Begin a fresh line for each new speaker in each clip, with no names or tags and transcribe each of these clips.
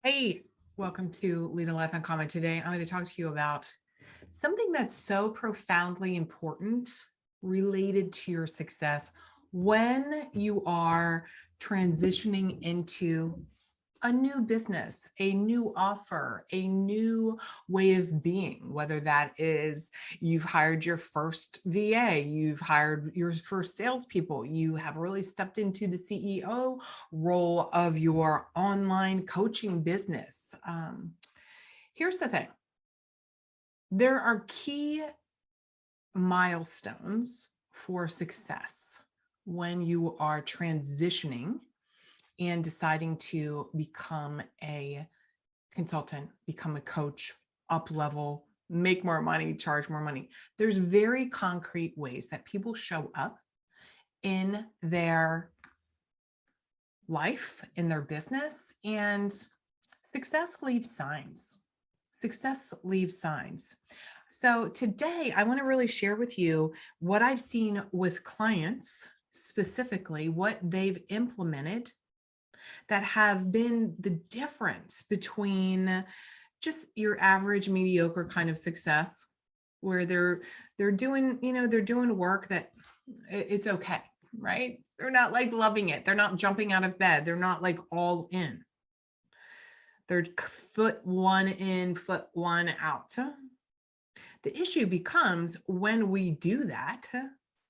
Hey, welcome to Lead a Life Uncommon. Today, I'm going to talk to you about something that's so profoundly important related to your success when you are transitioning into a new business, a new offer, a new way of being, whether that is you've hired your first VA, you've hired your first salespeople, you have really stepped into the CEO role of your online coaching business. Here's the thing. There are key milestones for success when you are transitioning and deciding to become a consultant, become a coach, up level, make more money, charge more money. There's very concrete ways that people show up in their life, in their business, and success leaves signs. Success leaves signs. So today I want to really share with you what I've seen with clients, specifically what they've implemented that have been the difference between just your average mediocre kind of success where they're doing, they're doing work that it's okay, right? They're not like loving it. They're not jumping out of bed. They're not like all in. They're foot one in, foot one out. The issue becomes when we do that,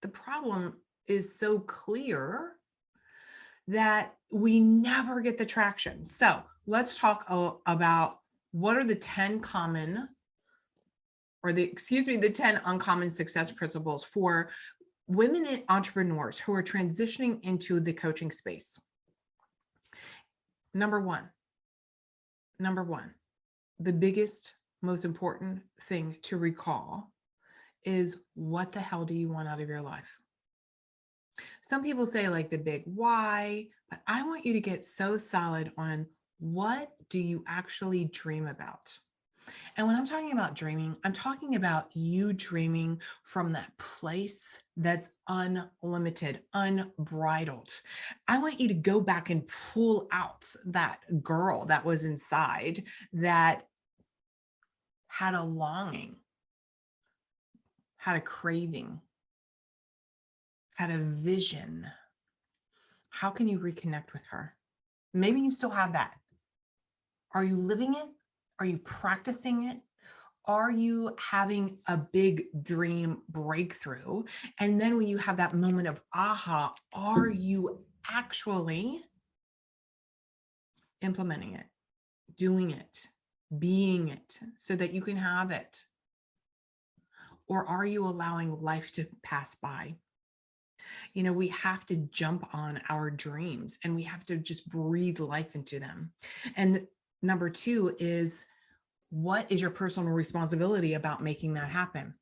the problem is so clear that we never get the traction. So let's talk about what are the 10 common, or the 10 uncommon success principles for women entrepreneurs who are transitioning into the coaching space. Number one, the biggest, most important thing to recall is, what the hell do you want out of your life? Some people say like the big why, but I want you to get so solid on, what do you actually dream about? And when I'm talking about dreaming, I'm talking about you dreaming from that place that's unlimited, unbridled. I want you to go back and pull out that girl that was inside that had a longing, had a craving, had a vision. How can you reconnect with her? Maybe you still have that. Are you living it? Are you practicing it? Are you having a big dream breakthrough? And then when you have that moment of aha, are you actually implementing it, doing it, being it so that you can have it? Or are you allowing life to pass by? We have to jump on our dreams and we have to just breathe life into them. And number two is, what is your personal responsibility about making that happen?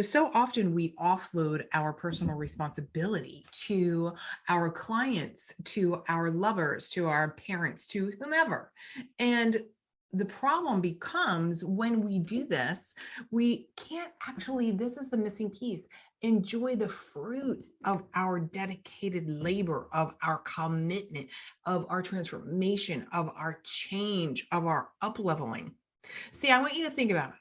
So often we offload our personal responsibility to our clients, to our lovers, to our parents, to whomever. And the problem becomes when we do this, we can't actually, this is the missing piece, enjoy the fruit of our dedicated labor, of our commitment, of our transformation, of our change, of our up-leveling. See, I want you to think about it.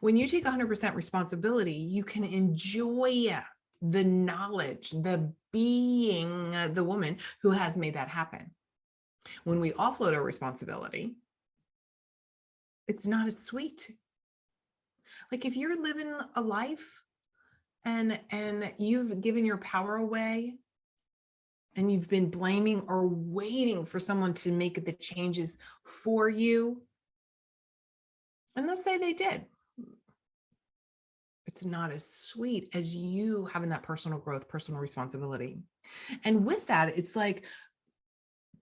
When you take 100% responsibility, you can enjoy the knowledge, the being the woman who has made that happen. When we offload our responsibility, it's not as sweet. Like if you're living a life and you've given your power away and you've been blaming or waiting for someone to make the changes for you, and let's say they did, it's not as sweet as you having that personal growth, personal responsibility. And with that, it's like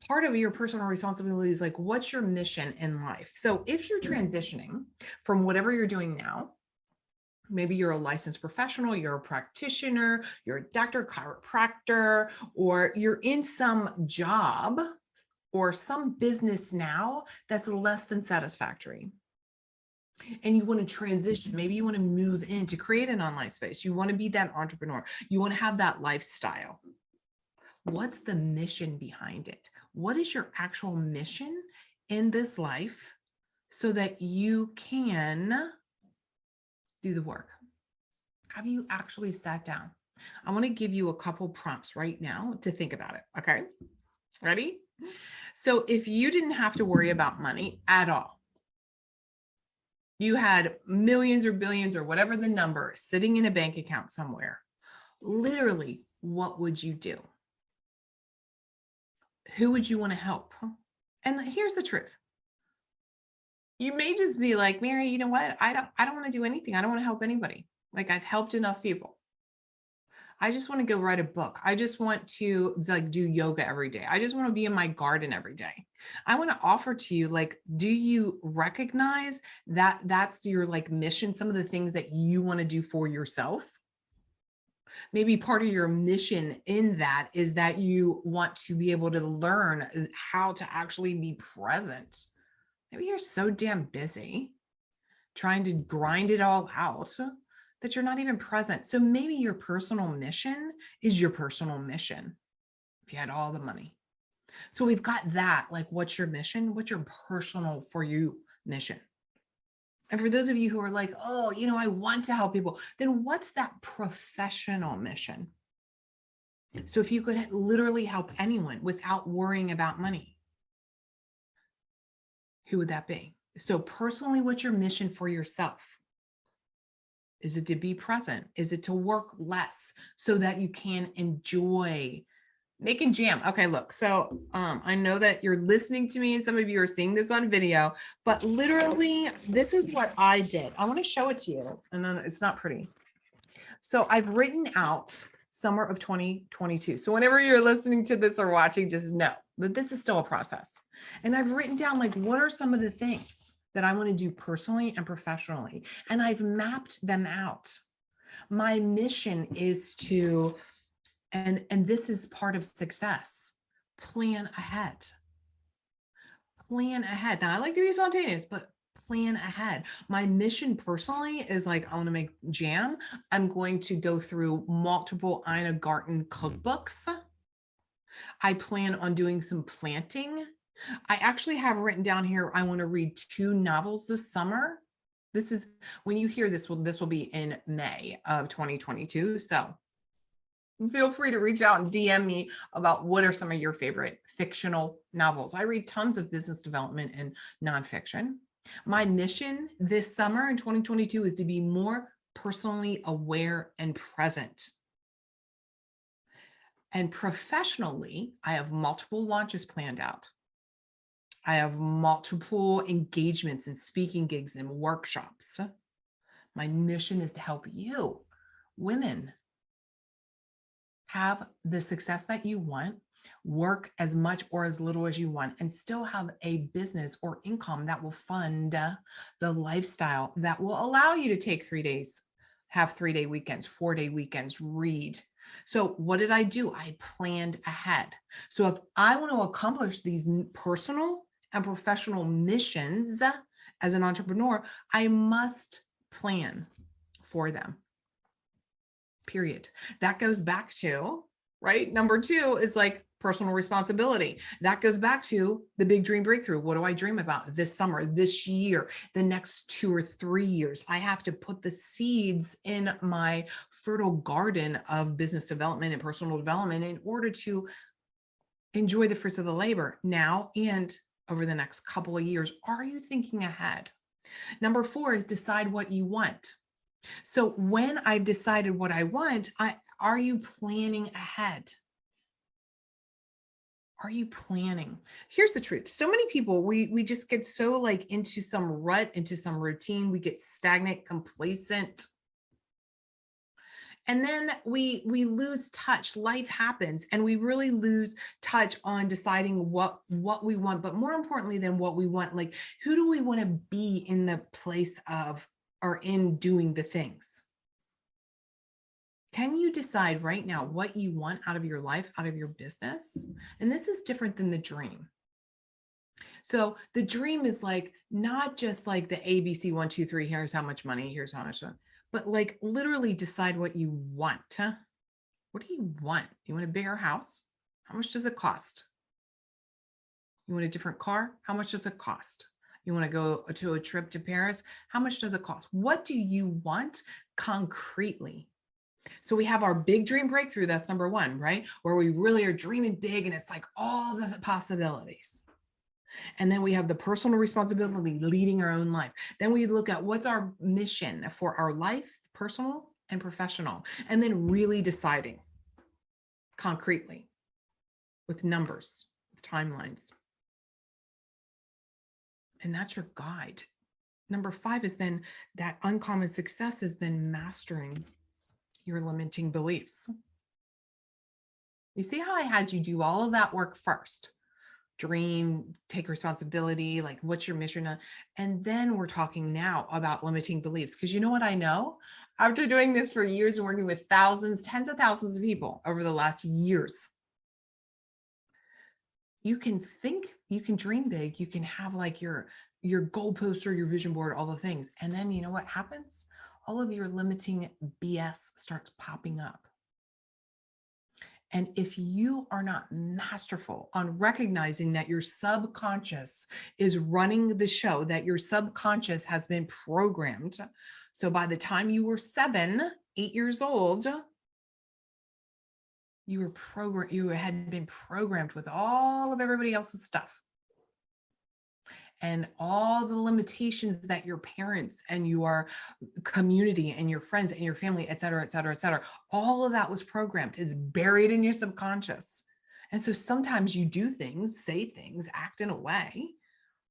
part of your personal responsibility is like, what's your mission in life? So if you're transitioning from whatever you're doing now, maybe you're a licensed professional, you're a practitioner, you're a doctor, chiropractor, or you're in some job or some business now that's less than satisfactory. And you want to transition, maybe you want to move in to create an online space. You want to be that entrepreneur. You want to have that lifestyle. What's the mission behind it? What is your actual mission in this life so that you can do the work? Have you actually sat down? I want to give you a couple prompts right now to think about it. Okay. Ready? So if you didn't have to worry about money at all, you had millions or billions or whatever the number sitting in a bank account somewhere, literally, what would you do? Who would you want to help? And here's the truth. You may just be like, Mary, you know what? I don't want to do anything. I don't want to help anybody. Like, I've helped enough people. I just want to go write a book. I just want to like do yoga every day. I just want to be in my garden every day. I want to offer to you, like, do you recognize that that's your like mission? Some of the things that you want to do for yourself. Maybe part of your mission in that is that you want to be able to learn how to actually be present. Maybe you're so damn busy trying to grind it all out that you're not even present. So maybe your personal mission is your personal mission if you had all the money. So we've got that, like, what's your mission? What's your personal for you mission? And for those of you who are like, oh, you know, I want to help people, then what's that professional mission? So if you could literally help anyone without worrying about money, who would that be? So personally, what's your mission for yourself? Is it to be present? Is it to work less so that you can enjoy making jam? Okay, look, so I know that you're listening to me and some of you are seeing this on video, but literally this is what I did. I want to show it to you, and then it's not pretty. So I've written out summer of 2022. So whenever you're listening to this or watching, just know that this is still a process. And I've written down, like, what are some of the things that I want to do personally and professionally? And I've mapped them out. My mission is to, and this is part of success, plan ahead. Plan ahead. Now, I like to be spontaneous, but plan ahead. My mission personally is like, I want to make jam. I'm going to go through multiple Ina Garten cookbooks. I plan on doing some planting. I actually have written down here, I want to read 2 novels this summer. This is, when you hear this will be in May of 2022. So feel free to reach out and DM me about what are some of your favorite fictional novels. I read tons of business development and nonfiction. My mission this summer in 2022 is to be more personally aware and present. And professionally, I have multiple launches planned out. I have multiple engagements and speaking gigs and workshops. My mission is to help you, women, have the success that you want, work as much or as little as you want, and still have a business or income that will fund the lifestyle that will allow you to take 3 days, have 3-day weekends, 4-day weekends, read. So what did I do? I planned ahead. So if I want to accomplish these personal and professional missions as an entrepreneur, I must plan for them. Period. That goes back to, right? Number 2 is like personal responsibility. That goes back to the big dream breakthrough. What do I dream about this summer, this year, the next 2 or 3 years? I have to put the seeds in my fertile garden of business development and personal development in order to enjoy the fruits of the labor now and over the next couple of years. Are you thinking ahead? Number 4 is decide what you want. So when I've decided what I want, are you planning ahead? Are you planning? Here's the truth. So many people, we just get so like into some rut, into some routine. We get stagnant, complacent. And then we lose touch. Life happens and we really lose touch on deciding what we want, but more importantly than what we want, like, who do we want to be in the place of or in doing the things? Can you decide right now what you want out of your life, out of your business? And this is different than the dream. So the dream is like, not just like the ABC 1, 2, 3, here's how much money, here's how much, but like literally decide what you want. What do you want? You want a bigger house? How much does it cost? You want a different car? How much does it cost? You want to go to a trip to Paris? How much does it cost? What do you want concretely? So we have our big dream breakthrough. That's number one, right? Where we really are dreaming big and it's like all the possibilities. And then we have the personal responsibility, leading our own life. Then we look at what's our mission for our life, personal and professional, and then really deciding concretely with numbers, with timelines. And that's your guide. Number 5 is then that uncommon success is then mastering your limiting beliefs. You see how I had you do all of that work first? Dream, take responsibility, like what's your mission? And then we're talking now about limiting beliefs. Because you know what I know? After doing this for years and working with thousands, tens of thousands of people over the last years, you can think, you can dream big, you can have like your goalpost or your vision board, all the things. And then you know what happens? All of your limiting BS starts popping up. And if you are not masterful on recognizing that your subconscious is running the show, that your subconscious has been programmed. So by the time you were 7, 8 years old, you had been programmed with all of everybody else's stuff. And all the limitations that your parents and your community and your friends and your family, et cetera, et cetera, et cetera, all of that was programmed. It's buried in your subconscious. And so sometimes you do things, say things, act in a way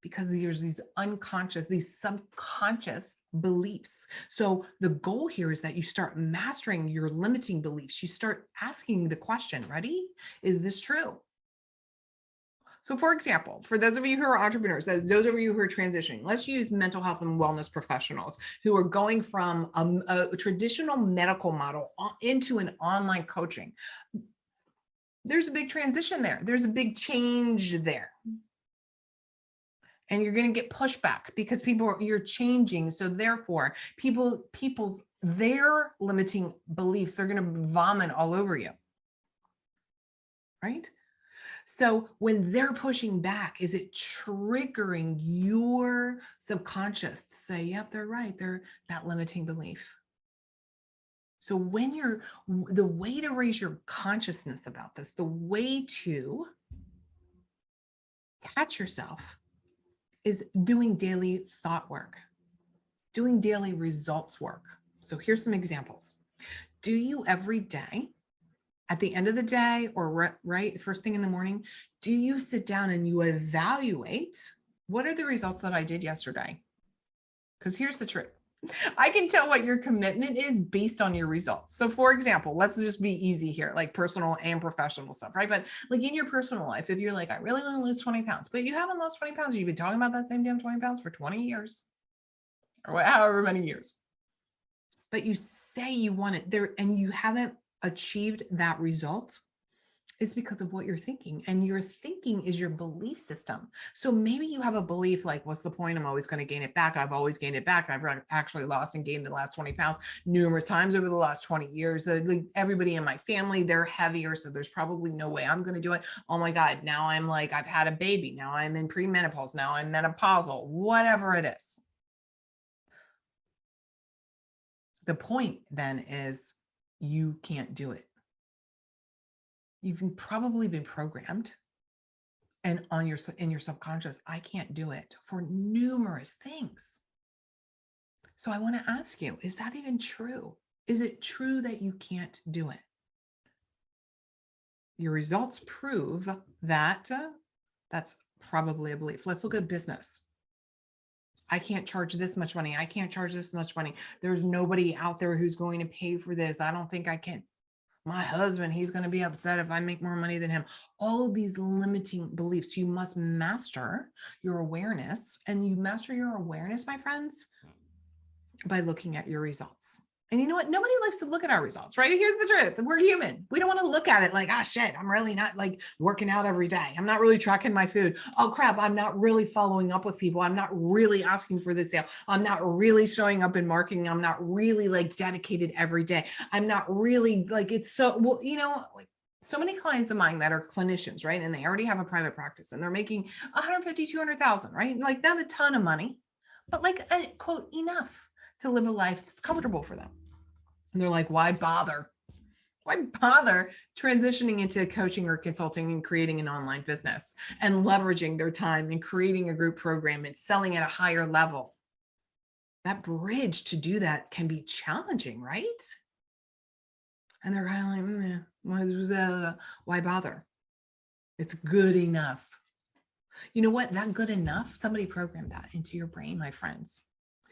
because there's these unconscious, these subconscious beliefs. So the goal here is that you start mastering your limiting beliefs. You start asking the question, ready? Is this true? So for example, for those of you who are entrepreneurs, those of you who are transitioning, let's use mental health and wellness professionals who are going from a traditional medical model into an online coaching. There's a big transition there. There's a big change there. And you're going to get pushback because you're changing. So therefore, their limiting beliefs, they're going to vomit all over you. Right? So when they're pushing back, is it triggering your subconscious to say, yep, they're right. They're that limiting belief. So the way to raise your consciousness about this, the way to catch yourself is doing daily thought work, doing daily results work. So here's some examples. Do you every day, at the end of the day or right first thing in the morning, do you sit down and you evaluate what are the results that I did yesterday? Because here's the truth. I can tell what your commitment is based on your results. So for example, let's just be easy here, like personal and professional stuff, right? But like in your personal life, if you're like, I really want to lose 20 pounds, but you haven't lost 20 pounds, you've been talking about that same damn 20 pounds for 20 years or however many years, but you say you want it there and you haven't achieved that result, is because of what you're thinking. And your thinking is your belief system. So maybe you have a belief like, what's the point? I'm always going to gain it back. I've always gained it back. I've actually lost and gained the last 20 pounds numerous times over the last 20 years. Everybody in my family, they're heavier. So there's probably no way I'm going to do it. Oh my God. Now I'm like, I've had a baby. Now I'm in premenopause. Now I'm menopausal, whatever it is. The point then is you can't do it. You've probably been programmed and in your subconscious, I can't do it for numerous things. So I want to ask you, is that even true? Is it true that you can't do it? Your results prove that that's probably a belief. Let's look at business. I can't charge this much money. I can't charge this much money. There's nobody out there who's going to pay for this. I don't think I can. My husband, he's going to be upset if I make more money than him. All of these limiting beliefs. You must master your awareness. And you master your awareness, my friends, by looking at your results. And you know what? Nobody likes to look at our results, right? Here's the truth. We're human. We don't want to look at it like, ah, shit, I'm really not like working out every day. I'm not really tracking my food. Oh crap. I'm not really following up with people. I'm not really asking for the sale. I'm not really showing up in marketing. I'm not really like dedicated every day. I'm not really like, it's so, well, you know, like So many clients of mine that are clinicians, right? And they already have a private practice and they're making 150, 200,000, right? Like not a ton of money, but like a quote, enough to live a life that's comfortable for them. And they're like, why bother? Why bother transitioning into coaching or consulting and creating an online business and leveraging their time and creating a group program and selling at a higher level? That bridge to do that can be challenging, right? And they're kind of like, why bother? It's good enough. You know what? That good enough, somebody programmed that into your brain, my friends.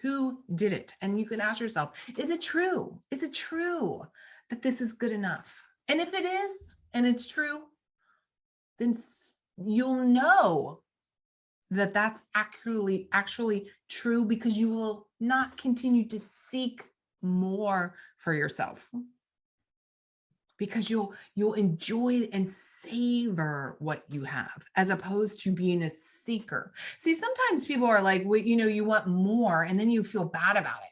Who did it? And you can ask yourself, is it true? Is it true that this is good enough? And if it is, and it's true, then you'll know that that's actually true, because you will not continue to seek more for yourself, because you'll enjoy and savor what you have as opposed to being a seeker. See, sometimes people are like, well, you want more and then you feel bad about it.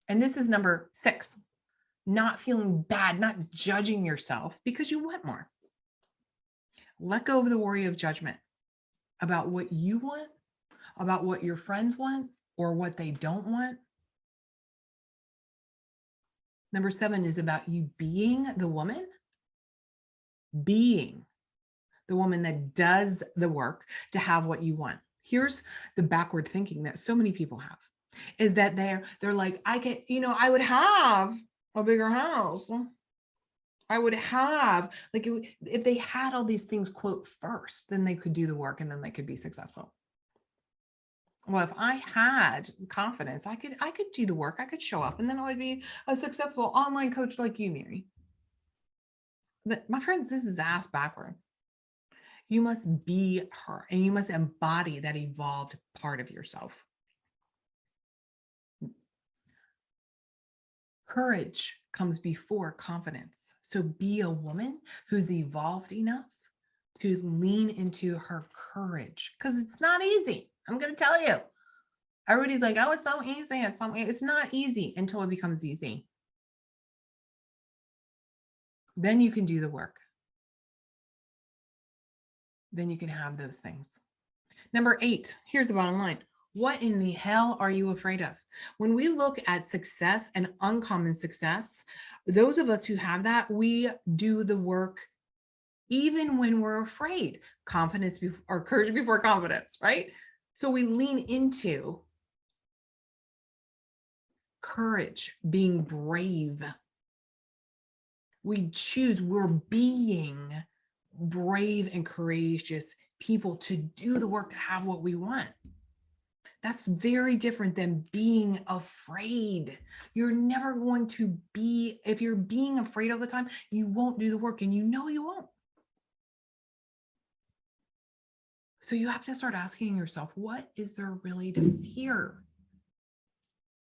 And this is number 6, not feeling bad, not judging yourself because you want more. Let go of the worry of judgment about what you want, about what your friends want, or what they don't want. Number 7 is about you being the woman that does the work to have what you want. Here's the backward thinking that so many people have, is that they're like, I would have a bigger house. I would have, like, if they had all these things, quote, first, then they could do the work and then they could be successful. Well, if I had confidence, I could do the work, I could show up, and then I would be a successful online coach like you, Mary. But my friends, this is ass backward. You must be her, and you must embody that evolved part of yourself. Courage comes before confidence. So be a woman who's evolved enough to lean into her courage, because it's not easy. I'm going to tell you. Everybody's like, oh, it's so easy. It's not easy until it becomes easy. Then you can do the work. Then you can have those things. Number 8, here's the bottom line. What in the hell are you afraid of? When we look at success and uncommon success, those of us who have that, we do the work even when we're afraid. Confidence or courage before confidence, right? So we lean into courage, being brave. We're being brave and courageous people to do the work to have what we want. That's very different than being afraid. You're never going to be, if you're being afraid all the time, you won't do the work, and you won't. So you have to start asking yourself, what is there really to fear?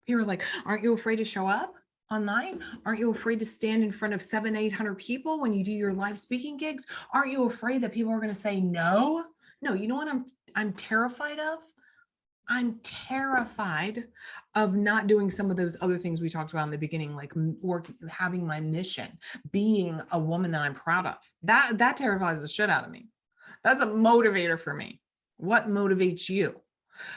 You're like, aren't you afraid to show up online? Aren't you afraid to stand in front of 700-800 people when you do your live speaking gigs? Aren't you afraid that people are going to say no? No, you know what I'm terrified of? I'm terrified of not doing some of those other things we talked about in the beginning, like having my mission, being a woman that I'm proud of. That terrifies the shit out of me. That's a motivator for me. What motivates you?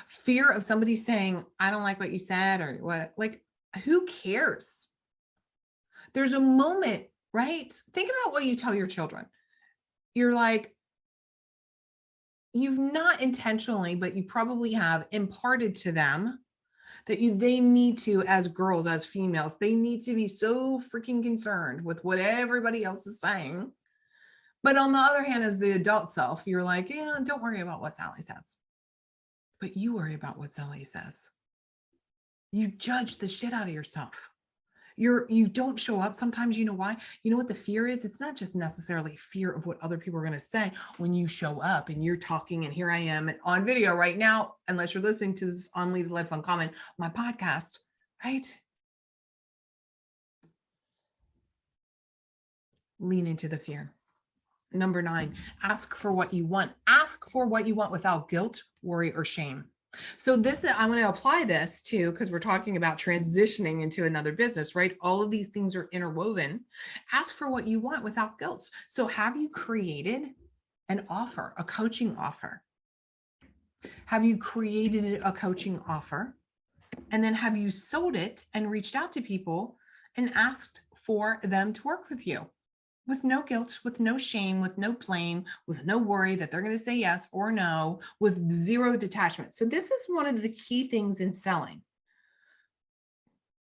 Fear of somebody saying, I don't like what you said, or what, like, who cares? There's a moment, right? Think about what you tell your children. You're like, you've not intentionally, but you probably have imparted to them that they need to, as girls, as females, they need to be so freaking concerned with what everybody else is saying. But on the other hand, as the adult self, you're like, don't worry about what Sally says. But you worry about what Sally says. You judge the shit out of yourself. You don't show up. Sometimes, you know why? You know what the fear is? It's not just necessarily fear of what other people are going to say when you show up and you're talking, and here I am on video right now, unless you're listening to this on Lead a Life Uncommon, my podcast, right? Lean into the fear. Number 9, ask for what you want. Ask for what you want without guilt, worry, or shame. So I'm going to apply this to, because we're talking about transitioning into another business, right? All of these things are interwoven. Ask for what you want without guilt. So have you created an offer, a coaching offer? Have you created a coaching offer? And then have you sold it and reached out to people and asked for them to work with you with no guilt, with no shame, with no blame, with no worry that they're going to say yes or no, with zero detachment? So this is one of the key things in selling.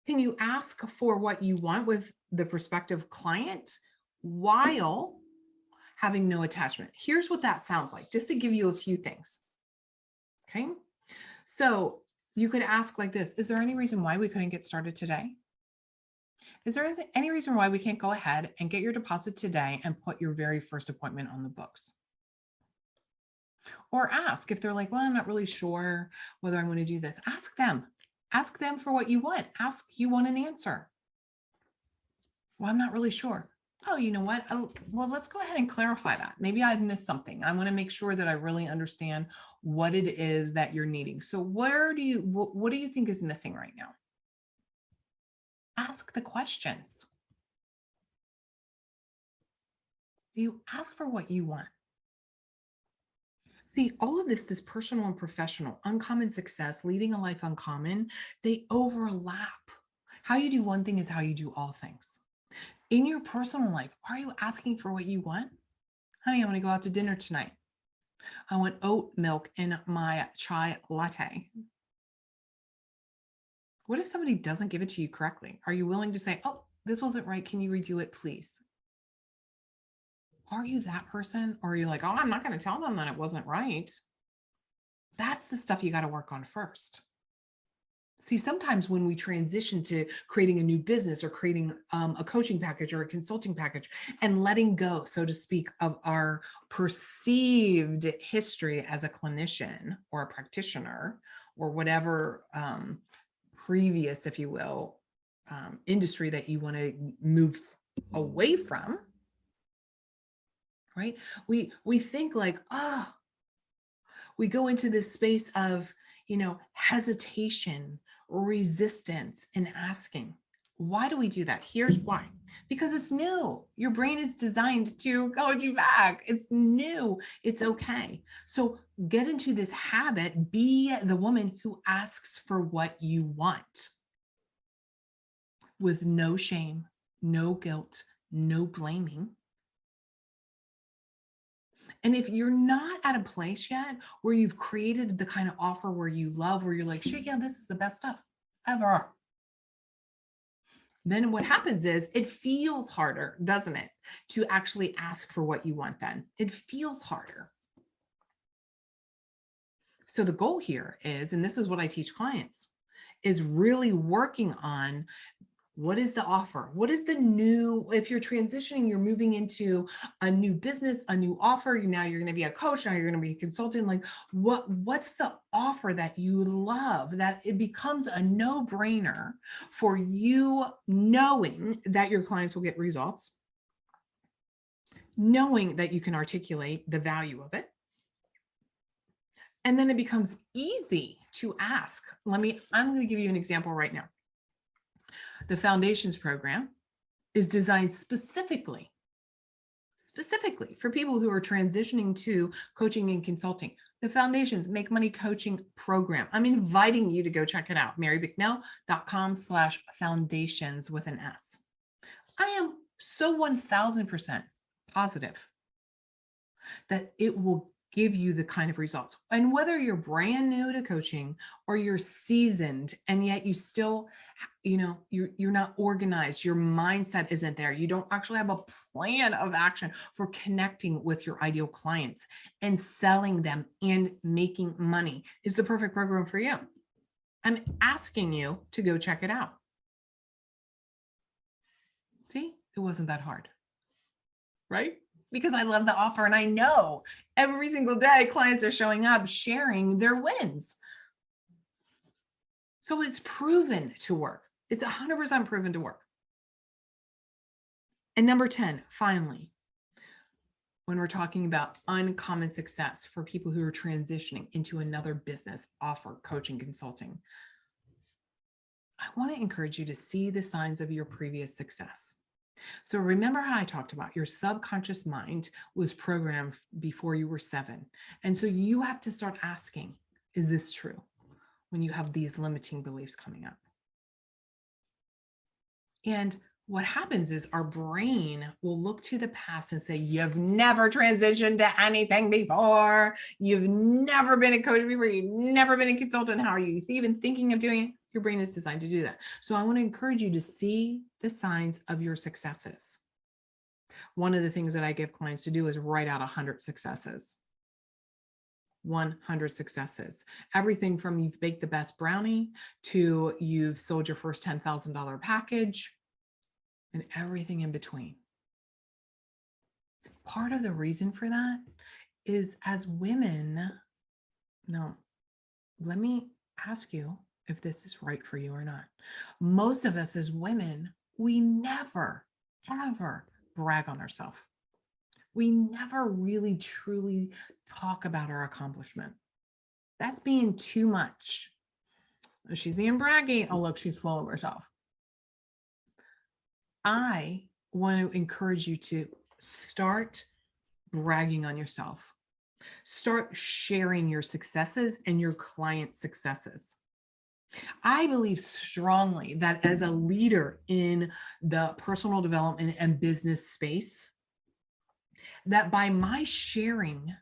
Can you ask for what you want with the prospective client while having no attachment? Here's what that sounds like, just to give you a few things. Okay. So you could ask like this: is there any reason why we couldn't get started today? Is there any reason why we can't go ahead and get your deposit today and put your very first appointment on the books? Or ask if they're like, well, I'm not really sure whether I'm going to do this. Ask them. Ask them for what you want. Ask, you want an answer. Well, I'm not really sure. Oh, you know what? Oh, well, let's go ahead and clarify that. Maybe I've missed something. I want to make sure that I really understand what it is that you're needing. So what do you think is missing right now? Ask the questions. You ask for what you want. See, all of this personal and professional, uncommon success, leading a life uncommon, they overlap. How you do one thing is how you do all things. In your personal life, are you asking for what you want? Honey, I want to go out to dinner tonight. I want oat milk in my chai latte. What if somebody doesn't give it to you correctly? Are you willing to say, oh, this wasn't right. Can you redo it, please? Are you that person? Or are you like, oh, I'm not going to tell them that it wasn't right? That's the stuff you got to work on first. See, sometimes when we transition to creating a new business or creating a coaching package or a consulting package and letting go, so to speak, of our perceived history as a clinician or a practitioner or whatever previous, if you will, industry that you want to move away from, right? We think like, oh, we go into this space of, hesitation, resistance, and asking. Why do we do that? Here's why. Because it's new. Your brain is designed to coach you back. It's new. It's okay. So get into this habit. Be the woman who asks for what you want with no shame, no guilt, no blaming. And if you're not at a place yet where you've created the kind of offer where you love, where you're like, shit, yeah, this is the best stuff ever, then what happens is it feels harder, doesn't it, to actually ask for what you want then. It feels harder. So the goal here is, and this is what I teach clients, is really working on what is the offer? What is the new, if you're transitioning, you're moving into a new business, a new offer, now you're going to be a coach, now you're going to be a consultant, like what's the offer that you love, that it becomes a no-brainer for you, knowing that your clients will get results, knowing that you can articulate the value of it. And then it becomes easy to ask. I'm going to give you an example right now. The Foundations program is designed specifically for people who are transitioning to coaching and consulting. The Foundations Make Money Coaching Program. I'm inviting you to go check it out. marybicknell.com/foundations with an S. I am so 1000% positive that it will give you the kind of results. And whether you're brand new to coaching or you're seasoned and yet you still, you're not organized, your mindset isn't there, you don't actually have a plan of action for connecting with your ideal clients and selling them and making money, is the perfect program for you. I'm asking you to go check it out. See, it wasn't that hard, right? Because I love the offer and I know every single day clients are showing up, sharing their wins. So it's proven to work. It's 100% proven to work. And number 10, finally, when we're talking about uncommon success for people who are transitioning into another business, offer, coaching, consulting, I want to encourage you to see the signs of your previous success. So remember how I talked about your subconscious mind was programmed before you were 7. And so you have to start asking, is this true? When you have these limiting beliefs coming up. And what happens is our brain will look to the past and say, you've never transitioned to anything before. You've never been a coach before. You've never been a consultant. How are you even thinking of doing it? Your brain is designed to do that. So I want to encourage you to see the signs of your successes. One of the things that I give clients to do is write out 100 successes. 100 successes. Everything from you've baked the best brownie to you've sold your first $10,000 package and everything in between. Part of the reason for that is as women, no, let me ask you if this is right for you or not. Most of us as women, we never, ever brag on ourselves. We never really truly talk about our accomplishment. That's being too much. She's being braggy. Oh, look, she's full of herself. I want to encourage you to start bragging on yourself. Start sharing your successes and your clients' successes. I believe strongly that as a leader in the personal development and business space, that by my sharing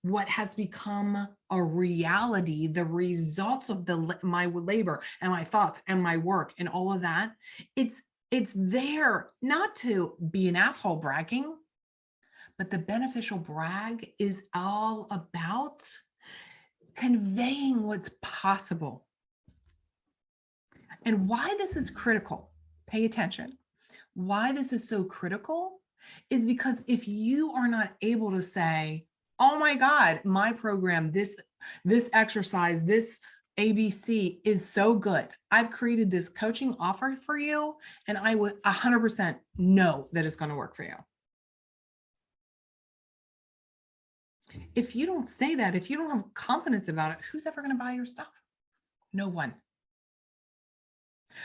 what has become a reality, the results of my labor and my thoughts and my work and all of that, it's there not to be an asshole bragging, but the beneficial brag is all about conveying what's possible. And why this is critical, pay attention. Why this is so critical is because if you are not able to say, oh my God, my program, this exercise, this ABC is so good. I've created this coaching offer for you, and I would 100% know that it's going to work for you. If you don't say that, if you don't have confidence about it, who's ever going to buy your stuff? No one.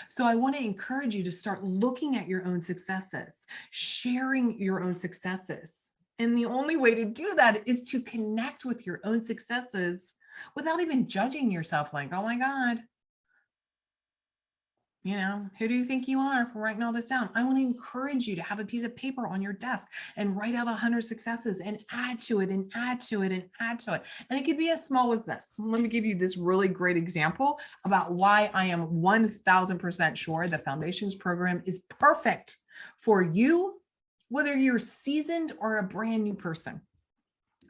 So I want to encourage you to start looking at your own successes, sharing your own successes. And the only way to do that is to connect with your own successes without even judging yourself like, oh my God, you know, who do you think you are for writing all this down? I want to encourage you to have a piece of paper on your desk and write out 100 successes and add to it and add to it and add to it. And it could be as small as this. Let me give you this really great example about why I am 1000% sure the Foundations program is perfect for you, whether you're seasoned or a brand new person.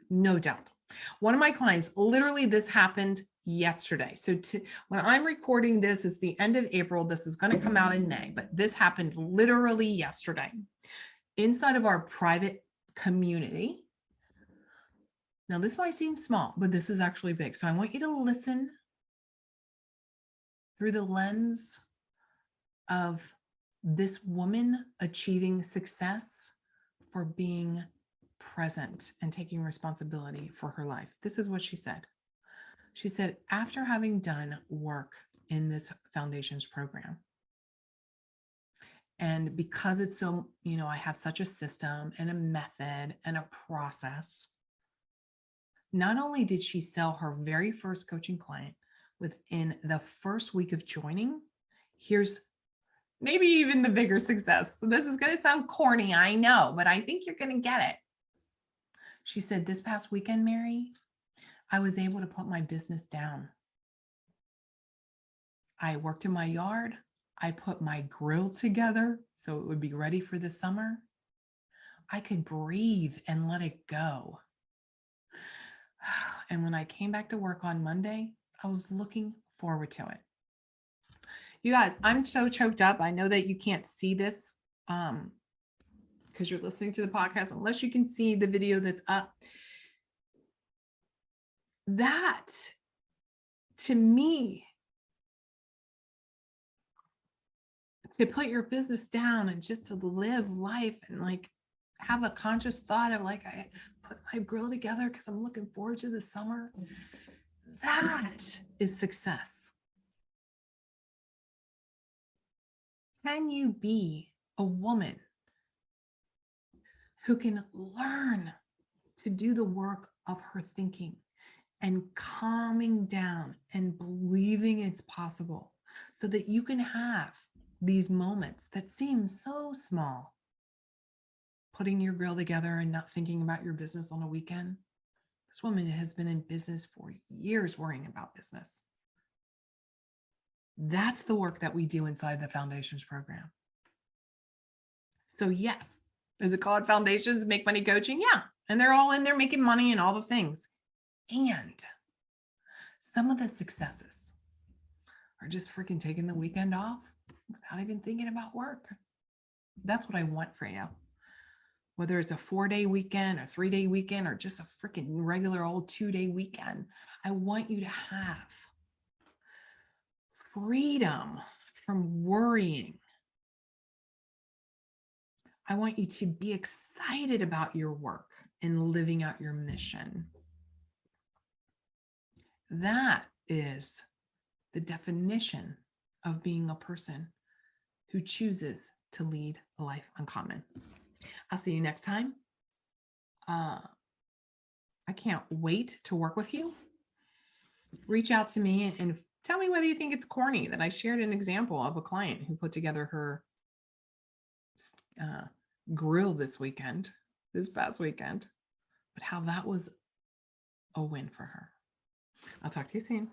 No doubt. One of my clients, literally this happened yesterday. So when I'm recording this, it's the end of April. This is going to come out in May, but this happened literally yesterday inside of our private community. Now, this might seem small, but this is actually big. So I want you to listen through the lens of this woman achieving success for being present and taking responsibility for her life. This is what she said. She said, after having done work in this Foundations program, and because it's so, you know, I have such a system and a method and a process, not only did she sell her very first coaching client within the first week of joining, here's maybe even the bigger success. So this is going to sound corny, I know, but I think you're going to get it. She said, this past weekend, Mary, I was able to put my business down. I worked in my yard. I put my grill together so it would be ready for the summer. I could breathe and let it go. And when I came back to work on Monday, I was looking forward to it. You guys, I'm so choked up. I know that you can't see this because you're listening to the podcast, unless you can see the video that's up. That, to me, to put your business down and just to live life and like have a conscious thought of like, I put my grill together because I'm looking forward to the summer. That is success. Can you be a woman who can learn to do the work of her thinking and calming down and believing it's possible so that you can have these moments that seem so small? Putting your grill together and not thinking about your business on a weekend. This woman has been in business for years worrying about business. That's the work that we do inside the Foundations program. So yes, is it called Foundations Make Money Coaching? Yeah. And they're all in there making money and all the things. And some of the successes are just freaking taking the weekend off without even thinking about work. That's what I want for you. Whether it's a 4-day weekend, a 3-day weekend, or just a freaking regular old 2-day weekend, I want you to have freedom from worrying. I want you to be excited about your work and living out your mission. That is the definition of being a person who chooses to lead a life uncommon. I'll see you next time. I can't wait to work with you. Reach out to me and tell me whether you think it's corny that I shared an example of a client who put together her grill this past weekend, but how that was a win for her. I'll talk to you soon.